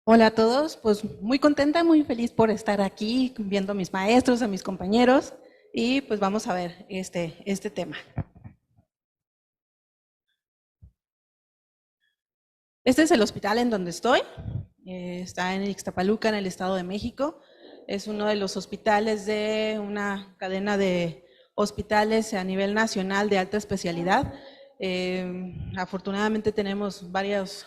Hola a todos, pues muy contenta, muy feliz por estar aquí viendo a mis maestros, a mis compañeros y pues vamos a ver este tema. Este es el hospital en donde estoy, está en Ixtapaluca, en el Estado de México. Es uno de los hospitales de una cadena de hospitales a nivel nacional de alta especialidad. Afortunadamente tenemos varias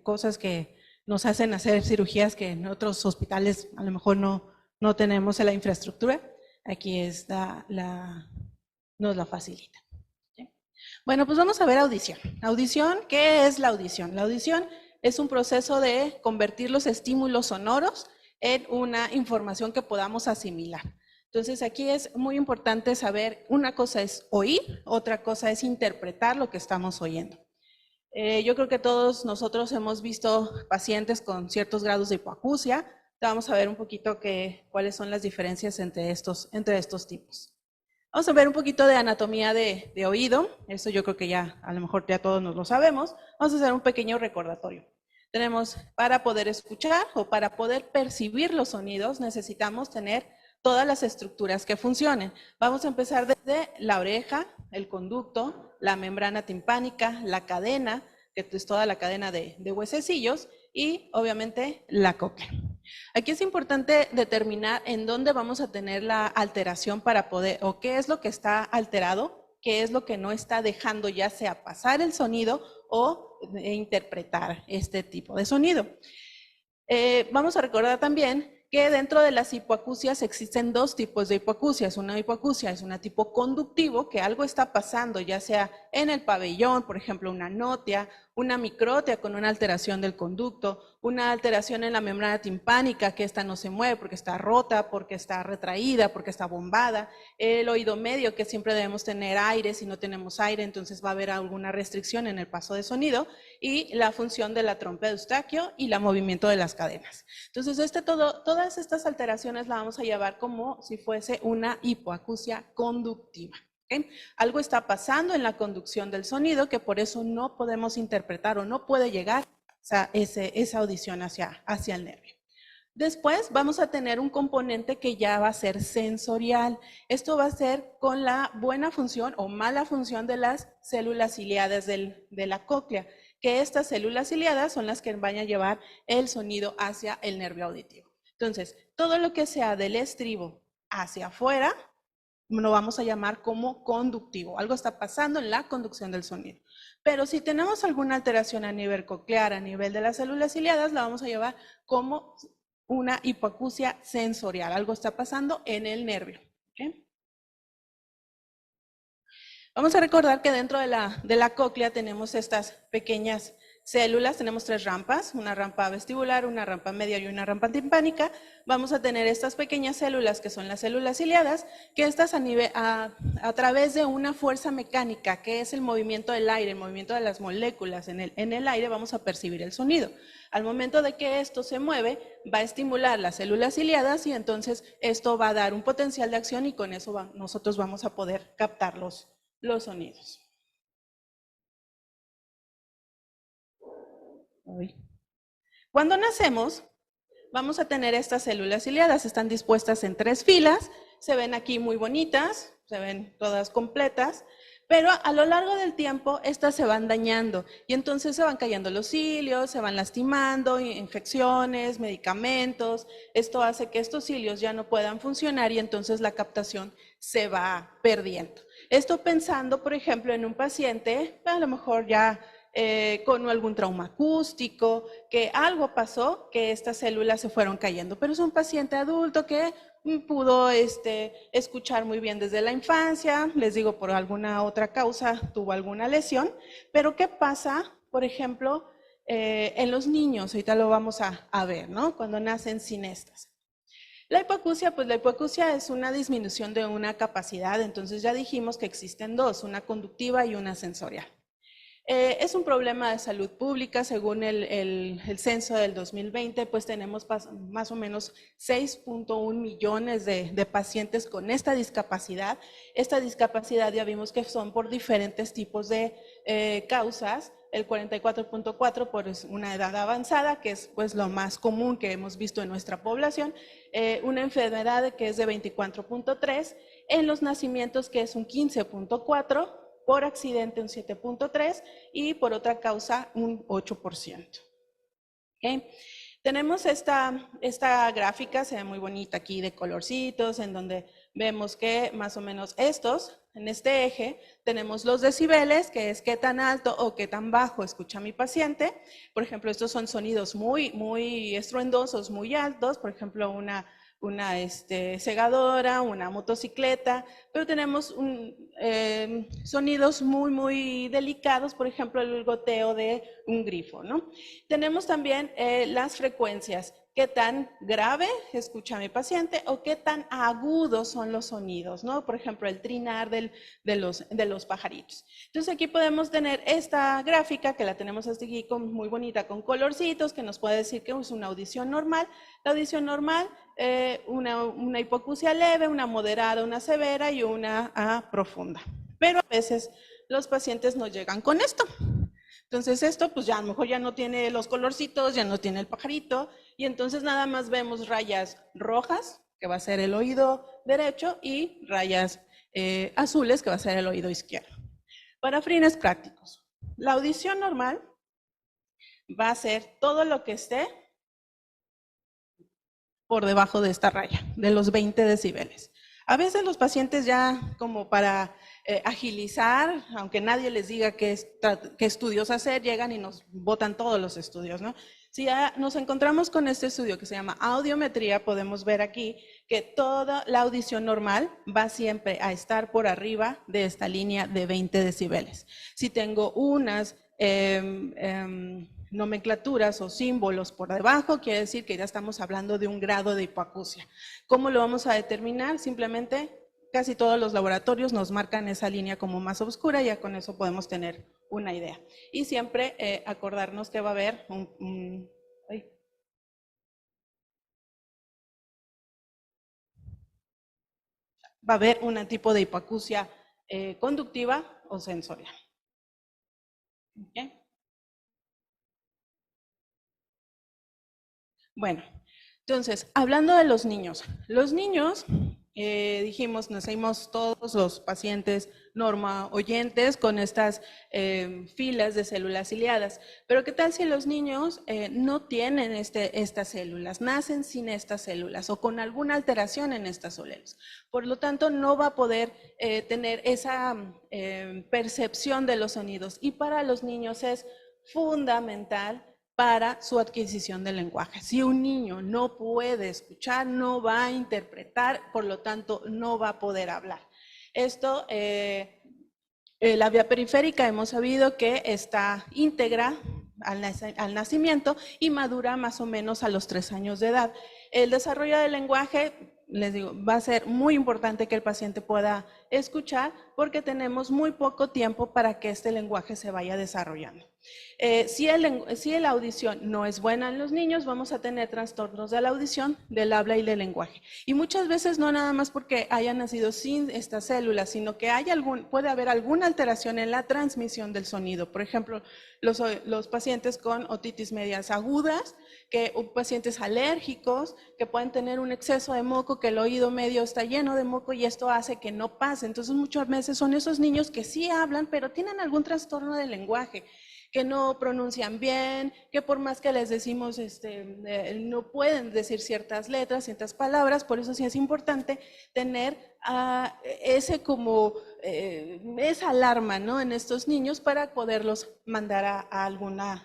cosas que nos hacen hacer cirugías que en otros hospitales a lo mejor no tenemos la infraestructura. Aquí nos la facilita. Bueno, pues vamos a ver audición. Audición, ¿qué es la audición? La audición es un proceso de convertir los estímulos sonoros en una información que podamos asimilar. Entonces aquí es muy importante saber, una cosa es oír, otra cosa es interpretar lo que estamos oyendo. Yo creo que todos nosotros hemos visto pacientes con ciertos grados de hipoacusia. Vamos a ver un poquito cuáles son las diferencias entre estos tipos. Vamos a ver un poquito de anatomía de oído. Eso yo creo que ya, a lo mejor ya todos nos lo sabemos. Vamos a hacer un pequeño recordatorio. Tenemos, para poder escuchar o para poder percibir los sonidos, necesitamos tener todas las estructuras que funcionen. Vamos a empezar desde la oreja, el conducto, la membrana timpánica, la cadena, que es toda la cadena de huesecillos, y obviamente la cóclea. Aquí es importante determinar en dónde vamos a tener la alteración para poder, o qué es lo que está alterado, qué es lo que no está dejando ya sea pasar el sonido o interpretar este tipo de sonido. Vamos a recordar también que dentro de las hipoacusias existen dos tipos de hipoacusias. Una hipoacusia es una tipo conductivo, que algo está pasando, ya sea en el pabellón, por ejemplo, una anotia, una microtia con una alteración del conducto, una alteración en la membrana timpánica, que esta no se mueve porque está rota, porque está retraída, porque está bombada. El oído medio, que siempre debemos tener aire, si no tenemos aire, entonces va a haber alguna restricción en el paso de sonido, y la función de la trompa de Eustaquio y el movimiento de las cadenas. Entonces, todas estas alteraciones las vamos a llevar como si fuese una hipoacusia conductiva. ¿Okay? Algo está pasando en la conducción del sonido que por eso no podemos interpretar o no puede llegar esa audición hacia el nervio. Después vamos a tener un componente que ya va a ser sensorial. Esto va a ser con la buena función o mala función de las células ciliadas de la cóclea, que estas células ciliadas son las que van a llevar el sonido hacia el nervio auditivo. Entonces, todo lo que sea del estribo hacia afuera, lo vamos a llamar como conductivo. Algo está pasando en la conducción del sonido. Pero si tenemos alguna alteración a nivel coclear, a nivel de las células ciliadas, la vamos a llevar como una hipoacusia sensorial. Algo está pasando en el nervio. ¿Okay? Vamos a recordar que dentro de la cóclea tenemos estas pequeñas células, tenemos tres rampas, una rampa vestibular, una rampa media y una rampa timpánica. Vamos a tener estas pequeñas células que son las células ciliadas, que estas a través de una fuerza mecánica, que es el movimiento del aire, el movimiento de las moléculas en el aire, vamos a percibir el sonido. Al momento de que esto se mueve, va a estimular las células ciliadas y entonces esto va a dar un potencial de acción y con eso nosotros vamos a poder captar los sonidos. Cuando nacemos, vamos a tener estas células ciliadas, están dispuestas en 3 filas, se ven aquí muy bonitas, se ven todas completas, pero a lo largo del tiempo estas se van dañando y entonces se van cayendo los cilios, se van lastimando, infecciones, medicamentos. Esto hace que estos cilios ya no puedan funcionar y entonces la captación se va perdiendo. Esto pensando, por ejemplo, en un paciente, a lo mejor ya con algún trauma acústico, que algo pasó, que estas células se fueron cayendo, pero es un paciente adulto que pudo escuchar muy bien desde la infancia, les digo, por alguna otra causa tuvo alguna lesión, pero ¿qué pasa, por ejemplo, en los niños? Ahorita lo vamos a ver, ¿no? Cuando nacen sin estas. La hipoacusia, pues la hipoacusia es una disminución de una capacidad, entonces ya dijimos que existen dos, una conductiva y una sensorial. Es un problema de salud pública, según el censo del 2020, pues tenemos más o menos 6.1 millones de pacientes con esta discapacidad. Esta discapacidad ya vimos que son por diferentes tipos de causas, el 44.4 por una edad avanzada, que es pues lo más común que hemos visto en nuestra población, una enfermedad que es de 24.3, en los nacimientos que es un 15.4, por accidente un 7.3 y por otra causa un 8%. ¿Okay? Tenemos esta gráfica, se ve muy bonita aquí de colorcitos, en donde vemos que más o menos en este eje, tenemos los decibeles, que es qué tan alto o qué tan bajo escucha mi paciente. Por ejemplo, estos son sonidos muy estruendosos, muy altos, por ejemplo, una segadora, una motocicleta, pero tenemos sonidos muy delicados, por ejemplo, el goteo de un grifo, ¿no? Tenemos también las frecuencias, qué tan grave escucha mi paciente o qué tan agudos son los sonidos, ¿no? Por ejemplo, el trinar de los pajaritos. Entonces aquí podemos tener esta gráfica que la tenemos hasta aquí muy bonita con colorcitos que nos puede decir que es una audición normal. La audición normal, una hipoacusia leve, una moderada, una severa y una profunda. Pero a veces los pacientes no llegan con esto. Entonces esto pues ya a lo mejor ya no tiene los colorcitos, ya no tiene el pajarito y entonces nada más vemos rayas rojas, que va a ser el oído derecho, y rayas azules, que va a ser el oído izquierdo. Para fines prácticos, la audición normal va a ser todo lo que esté por debajo de esta raya, de los 20 decibeles. A veces los pacientes ya como para agilizar, aunque nadie les diga qué estudios hacer, llegan y nos botan todos los estudios, ¿no? Si ya nos encontramos con este estudio que se llama audiometría, podemos ver aquí que toda la audición normal va siempre a estar por arriba de esta línea de 20 decibeles. Si tengo unas nomenclaturas o símbolos por debajo, quiere decir que ya estamos hablando de un grado de hipoacusia. ¿Cómo lo vamos a determinar? Simplemente casi todos los laboratorios nos marcan esa línea como más oscura y ya con eso podemos tener una idea. Y siempre acordarnos que va a haber un tipo de hipoacusia conductiva o sensorial. ¿Okay? Bueno, entonces, hablando de los niños dijimos, nacimos todos los pacientes norma oyentes con estas filas de células ciliadas, pero ¿qué tal si los niños no tienen estas células, nacen sin estas células o con alguna alteración en estas células? Por lo tanto, no va a poder tener esa percepción de los sonidos y para los niños es fundamental para su adquisición del lenguaje. Si un niño no puede escuchar, no va a interpretar, por lo tanto, no va a poder hablar. Esto, la vía periférica hemos sabido que está íntegra al nacimiento y madura más o menos a los 3 años de edad. El desarrollo del lenguaje, les digo, va a ser muy importante que el paciente pueda escuchar porque tenemos muy poco tiempo para que este lenguaje se vaya desarrollando. Si la audición no es buena en los niños, vamos a tener trastornos de la audición, del habla y del lenguaje. Y muchas veces no nada más porque hayan nacido sin estas células, sino que puede haber alguna alteración en la transmisión del sonido. Por ejemplo, los pacientes con otitis medias agudas, pacientes alérgicos, que pueden tener un exceso de moco, que el oído medio está lleno de moco y esto hace que no pase. Entonces muchas veces son esos niños que sí hablan, pero tienen algún trastorno del lenguaje, que no pronuncian bien, que por más que les decimos, no pueden decir ciertas letras, ciertas palabras. Por eso sí es importante tener esa alarma, ¿no?, en estos niños para poderlos mandar a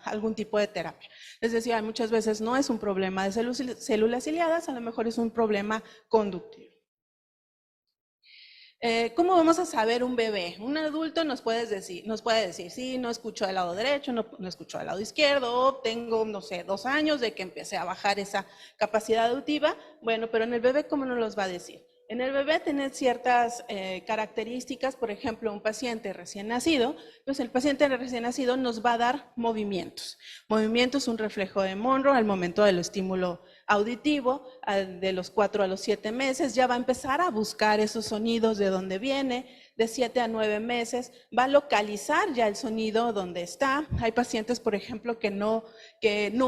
algún tipo de terapia. Les decía, muchas veces no es un problema de células ciliadas, a lo mejor es un problema conductivo. ¿Cómo vamos a saber un bebé? Un adulto nos puede decir, sí, no escucho del lado derecho, no escucho del lado izquierdo, tengo, no sé, 2 años de que empecé a bajar esa capacidad auditiva. Bueno, pero en el bebé, ¿cómo nos los va a decir? En el bebé tiene ciertas características. Por ejemplo, un paciente recién nacido, pues el paciente recién nacido nos va a dar movimientos. Movimientos, un reflejo de Monroe al momento del estímulo auditivo. De los 4 a los 7 meses ya va a empezar a buscar esos sonidos de dónde viene. de 7 a 9 meses, va a localizar ya el sonido donde está. Hay pacientes, por ejemplo, que no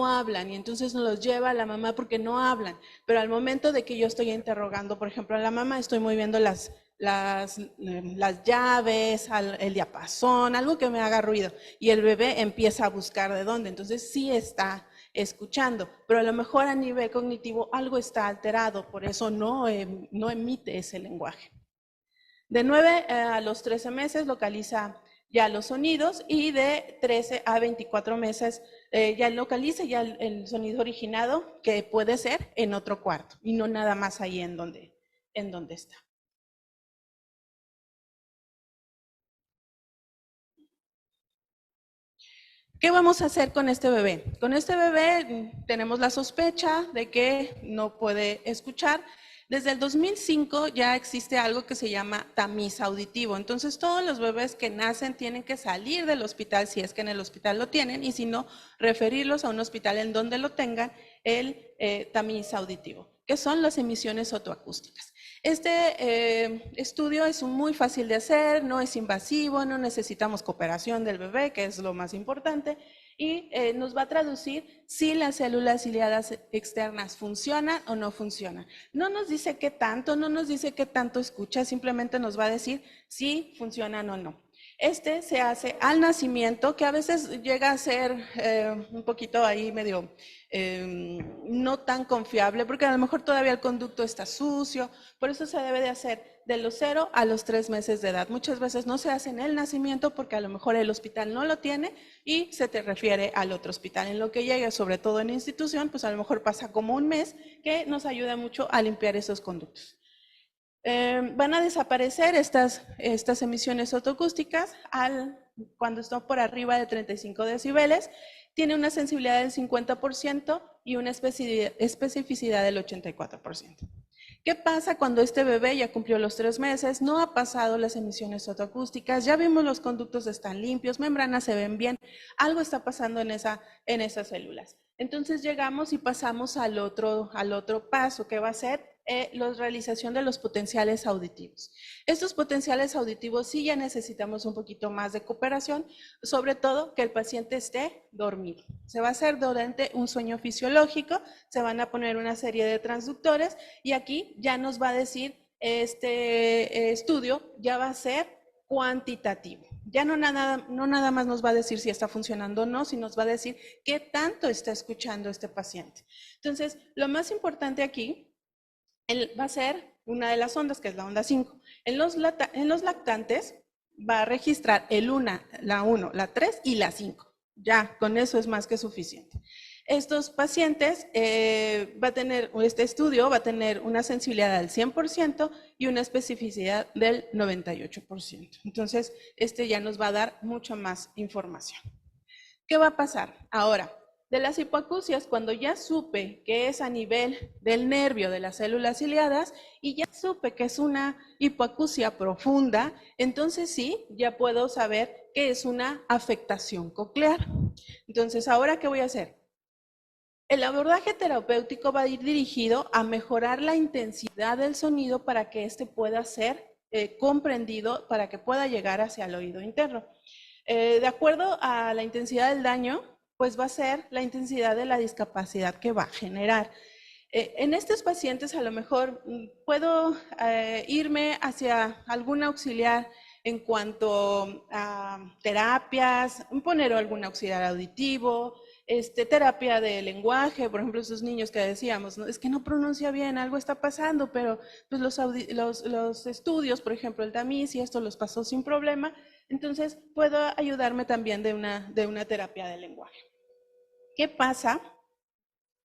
hablan y entonces nos los lleva a la mamá porque no hablan, pero al momento de que yo estoy interrogando, por ejemplo, a la mamá, estoy moviendo las llaves, el diapasón, algo que me haga ruido, y el bebé empieza a buscar de dónde, entonces sí está escuchando, pero a lo mejor a nivel cognitivo algo está alterado, por eso no emite ese lenguaje. De 9 a los 13 meses localiza ya los sonidos y de 13 a 24 meses ya localiza ya el sonido originado, que puede ser en otro cuarto y no nada más ahí en donde está. ¿Qué vamos a hacer con este bebé? Con este bebé tenemos la sospecha de que no puede escuchar. Desde el 2005 ya existe algo que se llama tamiz auditivo. Entonces todos los bebés que nacen tienen que salir del hospital, si es que en el hospital lo tienen, y si no, referirlos a un hospital en donde lo tengan el tamiz auditivo, que son las emisiones otoacústicas. Este estudio es muy fácil de hacer, no es invasivo, no necesitamos cooperación del bebé, que es lo más importante, y nos va a traducir si las células ciliadas externas funcionan o no funcionan. No nos dice qué tanto, no nos dice qué tanto escucha, simplemente nos va a decir si funcionan o no. Este se hace al nacimiento, que a veces llega a ser un poquito ahí medio no tan confiable, porque a lo mejor todavía el conducto está sucio, por eso se debe de hacer de los 0 a los 3 meses de edad. Muchas veces no se hace en el nacimiento porque a lo mejor el hospital no lo tiene y se te refiere al otro hospital. En lo que llegue, sobre todo en institución, pues a lo mejor pasa como un mes, que nos ayuda mucho a limpiar esos conductos. Van a desaparecer estas emisiones otoacústicas cuando están por arriba de 35 decibeles. Tiene una sensibilidad del 50% y una especificidad del 84%. ¿Qué pasa cuando este bebé ya cumplió los 3 meses, no ha pasado las emisiones otoacústicas, ya vimos los conductos están limpios, membranas se ven bien, algo está pasando en esas células? Entonces llegamos y pasamos al otro paso, que va a ser la realización de los potenciales auditivos. Estos potenciales auditivos sí ya necesitamos un poquito más de cooperación, sobre todo que el paciente esté dormido. Se va a hacer durante un sueño fisiológico, se van a poner una serie de transductores y aquí ya nos va a decir este estudio, ya va a ser cuantitativo. Ya no nada más nos va a decir si está funcionando o no, sino nos va a decir qué tanto está escuchando este paciente. Entonces, lo más importante aquí va a ser una de las ondas, que es la onda 5. En los lactantes va a registrar la 1, la 3 y la 5. Ya, con eso es más que suficiente. Estos pacientes este estudio va a tener una sensibilidad del 100% y una especificidad del 98%. Entonces, ya nos va a dar mucha más información. ¿Qué va a pasar? Ahora, de las hipoacusias, cuando ya supe que es a nivel del nervio de las células ciliadas y ya supe que es una hipoacusia profunda, entonces sí, ya puedo saber que es una afectación coclear. Entonces, ¿ahora qué voy a hacer? El abordaje terapéutico va a ir dirigido a mejorar la intensidad del sonido para que éste pueda ser comprendido, para que pueda llegar hacia el oído interno. De acuerdo a la intensidad del daño, pues va a ser la intensidad de la discapacidad que va a generar. En estos pacientes a lo mejor puedo irme hacia algún auxiliar en cuanto a terapias, poner algún auxiliar auditivo, terapia de lenguaje, por ejemplo, esos niños que decíamos, ¿no? Es que no pronuncia bien, algo está pasando, pero pues los estudios, por ejemplo, el tamiz y esto los pasó sin problema, entonces puedo ayudarme también de una terapia de lenguaje. ¿Qué pasa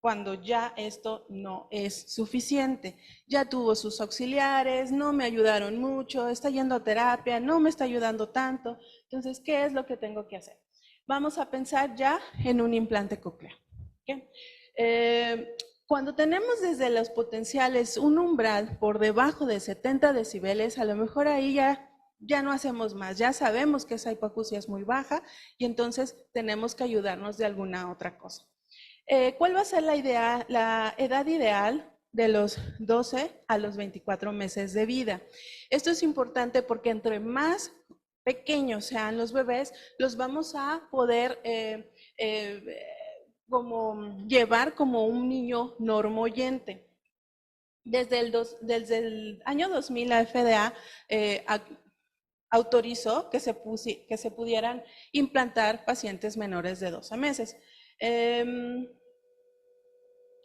cuando ya esto no es suficiente? Ya tuvo sus auxiliares, no me ayudaron mucho, está yendo a terapia, no me está ayudando tanto. Entonces, ¿qué es lo que tengo que hacer? Vamos a pensar ya en un implante coclear. ¿Okay? Cuando tenemos desde los potenciales un umbral por debajo de 70 decibeles, a lo mejor ahí ya no hacemos más, ya sabemos que esa hipoacusia es muy baja y entonces tenemos que ayudarnos de alguna otra cosa. ¿Cuál va a ser la edad ideal de los 12 a los 24 meses de vida. Esto es importante porque entre más pequeños sean los bebés, los vamos a poder como llevar como un niño normoyente. Desde el año 2000 la FDA autorizó que se pudieran implantar pacientes menores de 12 meses.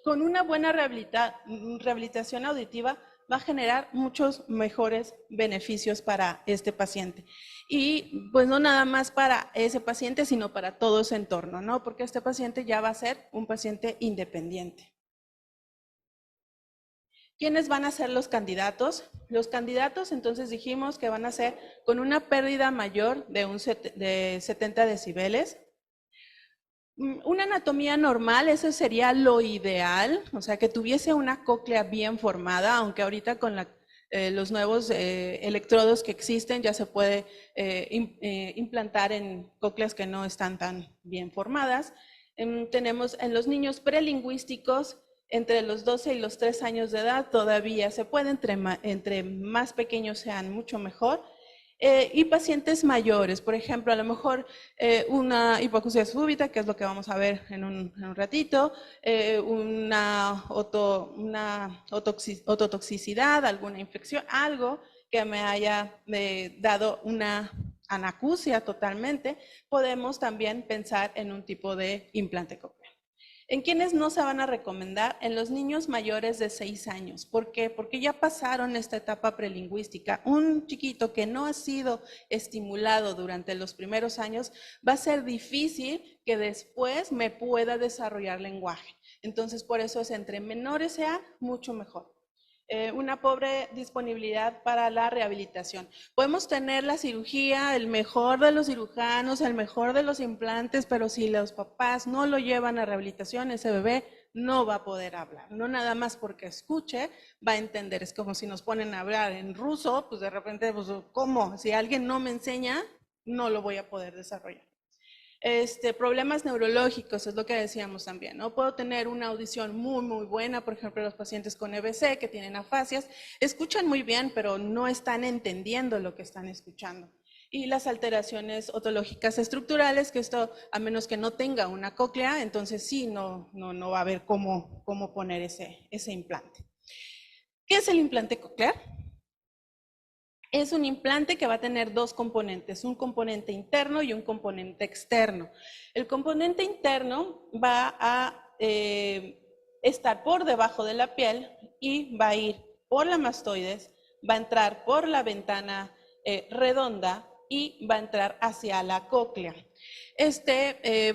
Con una buena rehabilitación auditiva va a generar muchos mejores beneficios para este paciente. Y pues no nada más para ese paciente, sino para todo su entorno, ¿no? Porque este paciente ya va a ser un paciente independiente. ¿Quiénes van a ser los candidatos? Los candidatos, entonces dijimos que van a ser con una pérdida mayor de 70 decibeles. Una anatomía normal, eso sería lo ideal, o sea, que tuviese una cóclea bien formada, aunque ahorita con los nuevos electrodos que existen ya se puede implantar en cócleas que no están tan bien formadas. Tenemos en los niños prelingüísticos, entre los 12 y los 3 años de edad todavía se puede, entre más pequeños sean mucho mejor. Y pacientes mayores, por ejemplo, a lo mejor una hipoacusia súbita, que es lo que vamos a ver en un ratito, una ototoxicidad, alguna infección, algo que me haya dado una anacusia totalmente, podemos también pensar en un tipo de implante coclear. ¿En quiénes no se van a recomendar? En los niños mayores de 6 años. ¿Por qué? Porque ya pasaron esta etapa prelingüística. Un chiquito que no ha sido estimulado durante los primeros años, va a ser difícil que después me pueda desarrollar lenguaje. Entonces, por eso es entre menores sea mucho mejor. Una pobre disponibilidad para la rehabilitación. Podemos tener la cirugía, el mejor de los cirujanos, el mejor de los implantes, pero si los papás no lo llevan a rehabilitación, ese bebé no va a poder hablar. No nada más porque escuche, va a entender. Es como si nos ponen a hablar en ruso, pues de repente, pues, ¿cómo? Si alguien no me enseña, no lo voy a poder desarrollar. Problemas neurológicos, es lo que decíamos también, ¿no? Puedo tener una audición muy buena, por ejemplo, los pacientes con EBC que tienen afasias, escuchan muy bien, pero no están entendiendo lo que están escuchando. Y las alteraciones otológicas estructurales, que esto, a menos que no tenga una cóclea, entonces sí, no va a haber cómo poner ese implante. ¿Qué es el implante coclear? Es un implante que va a tener dos componentes, un componente interno y un componente externo. El componente interno va a estar por debajo de la piel y va a ir por la mastoides, va a entrar por la ventana redonda y va a entrar hacia la cóclea.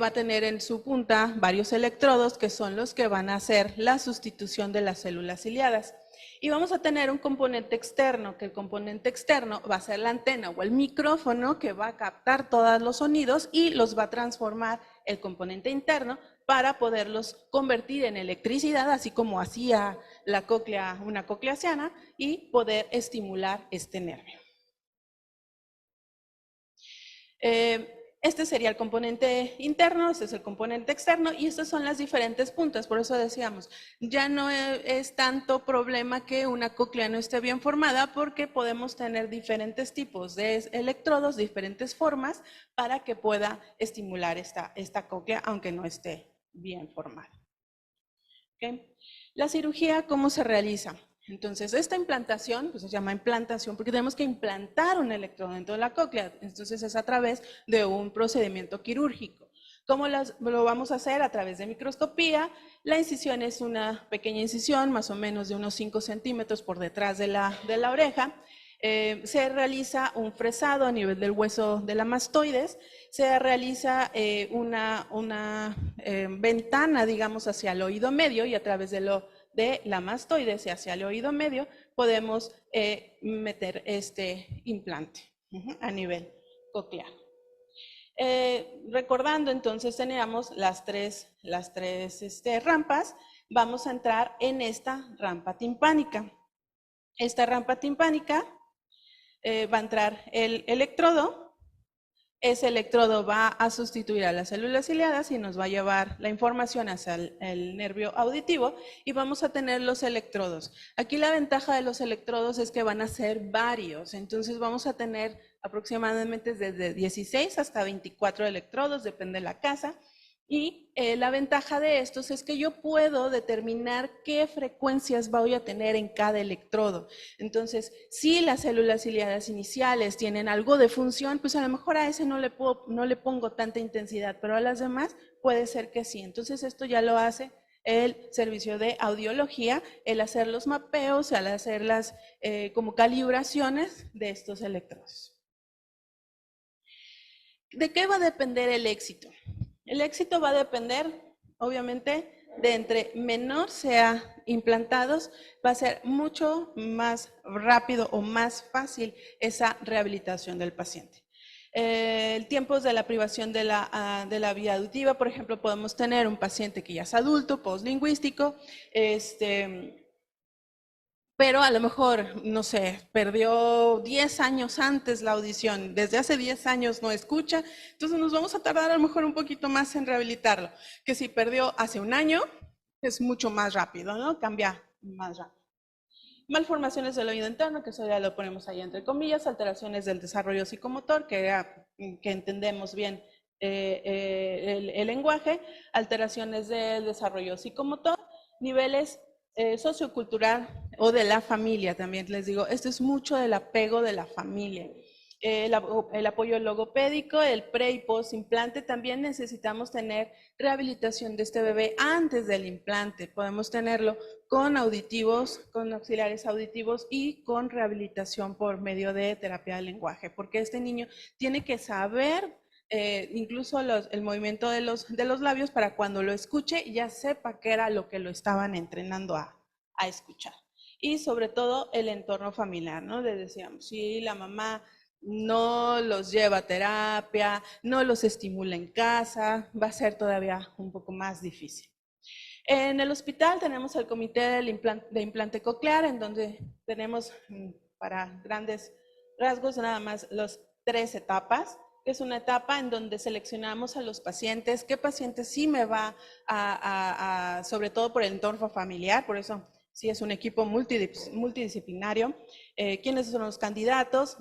Va a tener en su punta varios electrodos que son los que van a hacer la sustitución de las células ciliadas. Y vamos a tener un componente externo, que el componente externo va a ser la antena o el micrófono que va a captar todos los sonidos y los va a transformar el componente interno para poderlos convertir en electricidad, así como hacía la cóclea, una cocleasiana, y poder estimular este nervio. Este sería el componente interno, este es el componente externo y estas son las diferentes puntas, por eso decíamos, ya no es tanto problema que una cóclea no esté bien formada porque podemos tener diferentes tipos de electrodos, diferentes formas para que pueda estimular esta cóclea aunque no esté bien formada. ¿Okay? La cirugía, ¿cómo se realiza? Entonces, esta implantación, pues se llama implantación porque tenemos que implantar un electrodo dentro de la cóclea. Entonces, es a través de un procedimiento quirúrgico. ¿Cómo lo vamos a hacer? A través de microscopía. La incisión es una pequeña incisión, más o menos de unos 5 centímetros por detrás de la oreja. Se realiza un fresado a nivel del hueso de la mastoides, se realiza una ventana, digamos, hacia el oído medio y a través de la mastoides hacia el oído medio podemos meter este implante a nivel coclear. Recordando entonces teníamos las tres rampas, vamos a entrar en esta rampa timpánica. Esta rampa timpánica va a entrar el electrodo, Ese electrodo va a sustituir a las células ciliadas y nos va a llevar la información hacia el nervio auditivo y vamos a tener los electrodos. Aquí la ventaja de los electrodos es que van a ser varios, entonces vamos a tener aproximadamente desde 16 hasta 24 electrodos, depende de la casa. Y la ventaja de estos es que yo puedo determinar qué frecuencias voy a tener en cada electrodo. Entonces, si las células ciliadas iniciales tienen algo de función, pues a lo mejor a ese no le pongo tanta intensidad, pero a las demás puede ser que sí. Entonces, esto ya lo hace el servicio de audiología, el hacer los mapeos, el hacer las como calibraciones de estos electrodos. ¿De qué va a depender el éxito? El éxito va a depender, obviamente, de entre menor sea implantados, va a ser mucho más rápido o más fácil esa rehabilitación del paciente. El tiempo de la privación de la vía auditiva, por ejemplo, podemos tener un paciente que ya es adulto, postlingüístico, pero a lo mejor, no sé, perdió 10 años antes la audición, desde hace 10 años no escucha, entonces nos vamos a tardar a lo mejor un poquito más en rehabilitarlo, que si perdió hace un año, es mucho más rápido, ¿no? Cambia más rápido. Malformaciones del oído interno, que eso ya lo ponemos ahí entre comillas, alteraciones del desarrollo psicomotor, que entendemos bien el lenguaje, alteraciones del desarrollo psicomotor, niveles sociocultural o de la familia también, les digo, esto es mucho del apego de la familia. El apoyo logopédico, el pre y post implante, también necesitamos tener rehabilitación de este bebé antes del implante. Podemos tenerlo con auditivos, con auxiliares auditivos y con rehabilitación por medio de terapia del lenguaje, porque este niño tiene que saber incluso el movimiento de los labios para cuando lo escuche ya sepa qué era lo que lo estaban entrenando a escuchar. Y sobre todo el entorno familiar, ¿no? Le decíamos, si la mamá no los lleva a terapia, no los estimula en casa, va a ser todavía un poco más difícil. En el hospital tenemos el comité de implante coclear, en donde tenemos para grandes rasgos nada más las 3 etapas, que es una etapa en donde seleccionamos a los pacientes, qué pacientes sí me va sobre todo por el entorno familiar, por eso sí es un equipo multidisciplinario, quiénes son los candidatos,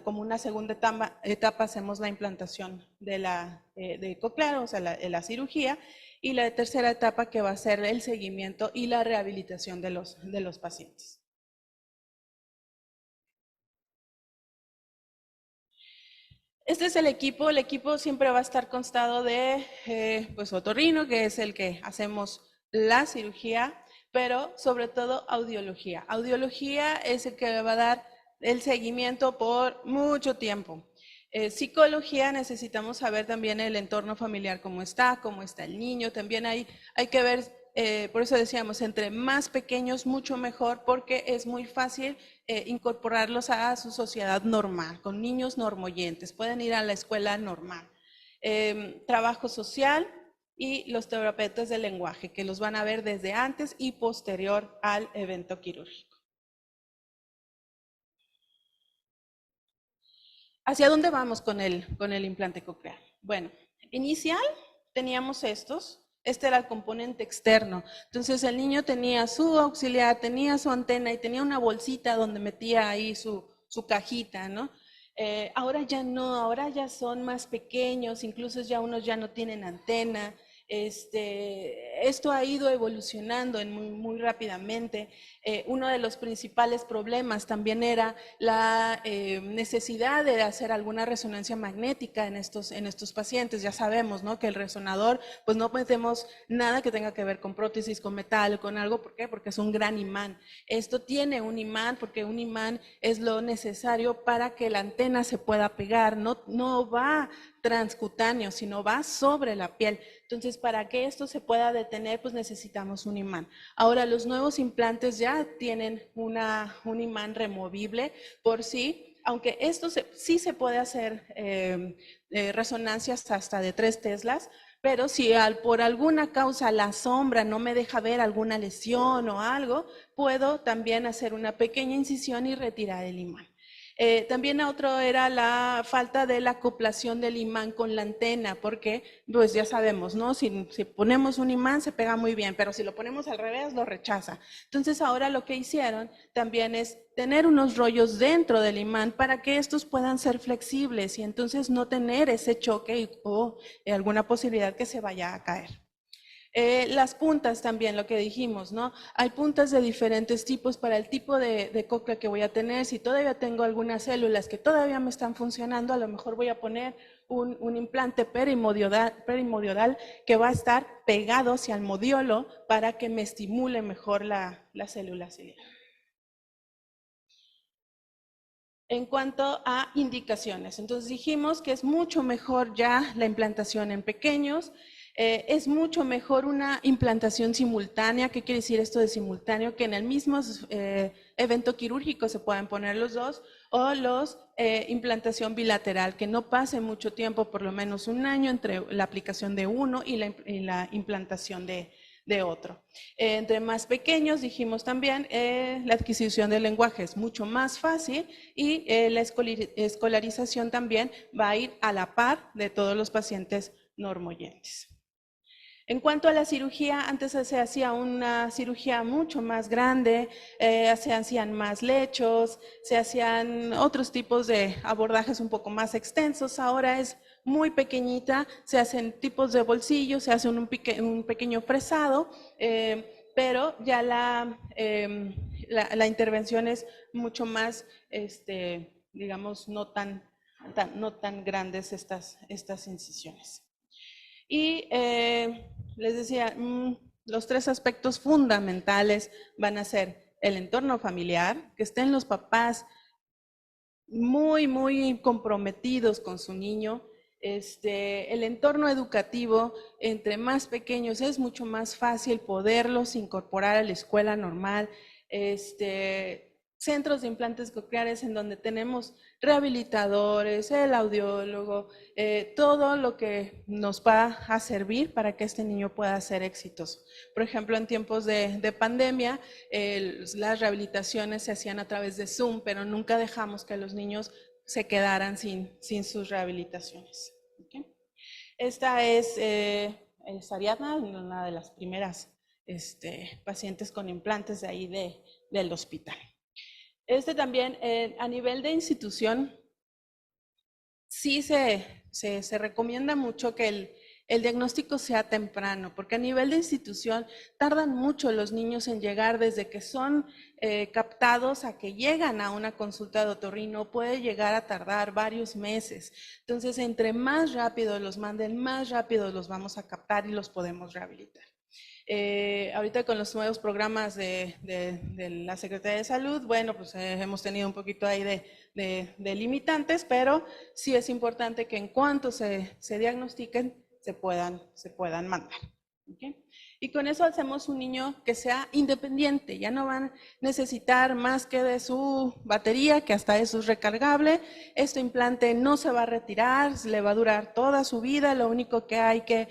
como una segunda etapa hacemos la implantación de coclear, o sea, la cirugía, y la tercera etapa que va a ser el seguimiento y la rehabilitación de los pacientes. Este es el equipo siempre va a estar constado de pues otorrino, que es el que hacemos la cirugía, pero sobre todo audiología. Audiología es el que va a dar el seguimiento por mucho tiempo. Psicología necesitamos saber también el entorno familiar, cómo está el niño, también hay que ver, por eso decíamos, entre más pequeños mucho mejor, porque es muy fácil incorporarlos a su sociedad normal, con niños normoyentes, pueden ir a la escuela normal. Trabajo social y los terapeutas del lenguaje, que los van a ver desde antes y posterior al evento quirúrgico. ¿Hacia dónde vamos con el implante coclear? Bueno, inicial teníamos estos. Este era el componente externo. Entonces el niño tenía su auxiliar, tenía su antena y tenía una bolsita donde metía ahí su cajita, ¿no? Ahora ya no, ahora ya son más pequeños, incluso ya unos ya no tienen antena. Esto ha ido evolucionando muy rápidamente. Uno de los principales problemas también era la necesidad de hacer alguna resonancia magnética en estos pacientes. Ya sabemos, ¿no?, que el resonador, pues no metemos nada que tenga que ver con prótesis, con metal, con algo. ¿Por qué? Porque es un gran imán. Esto tiene un imán, porque un imán es lo necesario para que la antena se pueda pegar. No va transcutáneo, sino va sobre la piel. Entonces, para que esto se pueda detener, pues necesitamos un imán. Ahora, los nuevos implantes ya tienen un imán removible por sí, aunque esto sí se puede hacer resonancias hasta de 3 teslas, pero si por alguna causa la sombra no me deja ver alguna lesión o algo, puedo también hacer una pequeña incisión y retirar el imán. También otro era la falta de la acoplación del imán con la antena, porque pues ya sabemos, ¿no? Si ponemos un imán se pega muy bien, pero si lo ponemos al revés lo rechaza. Entonces ahora lo que hicieron también es tener unos rollos dentro del imán para que estos puedan ser flexibles y entonces no tener ese choque o alguna posibilidad que se vaya a caer. Las puntas también, lo que dijimos, ¿no? Hay puntas de diferentes tipos para el tipo de cóclea que voy a tener. Si todavía tengo algunas células que todavía me están funcionando, a lo mejor voy a poner un implante perimodioidal que va a estar pegado hacia el modiolo para que me estimule mejor la célula ciliar. En cuanto a indicaciones, entonces dijimos que es mucho mejor ya la implantación en pequeños, es mucho mejor una implantación simultánea. ¿Qué quiere decir esto de simultáneo? Que en el mismo evento quirúrgico se pueden poner los dos, o implantación bilateral, que no pase mucho tiempo, por lo menos un año, entre la aplicación de uno y la implantación de otro. Entre más pequeños, dijimos también, la adquisición del lenguaje es mucho más fácil y la escolarización también va a ir a la par de todos los pacientes normoyentes. En cuanto a la cirugía, antes se hacía una cirugía mucho más grande, se hacían más lechos, se hacían otros tipos de abordajes un poco más extensos. Ahora es muy pequeñita, se hacen tipos de bolsillos, se hace un pequeño fresado, pero ya la intervención es mucho más, digamos, no tan grandes estas incisiones. Y les decía, los tres aspectos fundamentales van a ser el entorno familiar, que estén los papás muy comprometidos con su niño. El entorno educativo, entre más pequeños es mucho más fácil poderlos incorporar a la escuela normal. Centros de implantes cocleares en donde tenemos rehabilitadores, el audiólogo, todo lo que nos va a servir para que este niño pueda ser exitoso. Por ejemplo, en tiempos de pandemia, las rehabilitaciones se hacían a través de Zoom, pero nunca dejamos que los niños se quedaran sin sus rehabilitaciones. ¿Okay? Esta es Ariadna, una de las primeras pacientes con implantes de ahí del hospital. También, a nivel de institución, sí se recomienda mucho que el diagnóstico sea temprano, porque a nivel de institución tardan mucho los niños en llegar desde que son captados a que llegan a una consulta de otorrino, puede llegar a tardar varios meses. Entonces, entre más rápido los manden, más rápido los vamos a captar y los podemos rehabilitar. Ahorita con los nuevos programas de la Secretaría de Salud, bueno, pues hemos tenido un poquito ahí de limitantes, pero sí es importante que en cuanto se diagnostiquen, se puedan mandar. ¿Okay? Y con eso hacemos un niño que sea independiente, ya no van a necesitar más que de su batería, que hasta eso es recargable. Este implante no se va a retirar, le va a durar toda su vida, lo único que hay que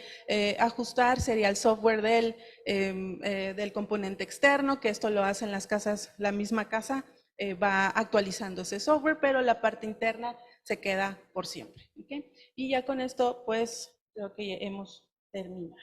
ajustar sería el software del componente externo, que esto lo hacen las casas, la misma casa va actualizando ese software, pero la parte interna se queda por siempre. ¿Okay? Y ya con esto, pues, creo que hemos terminado.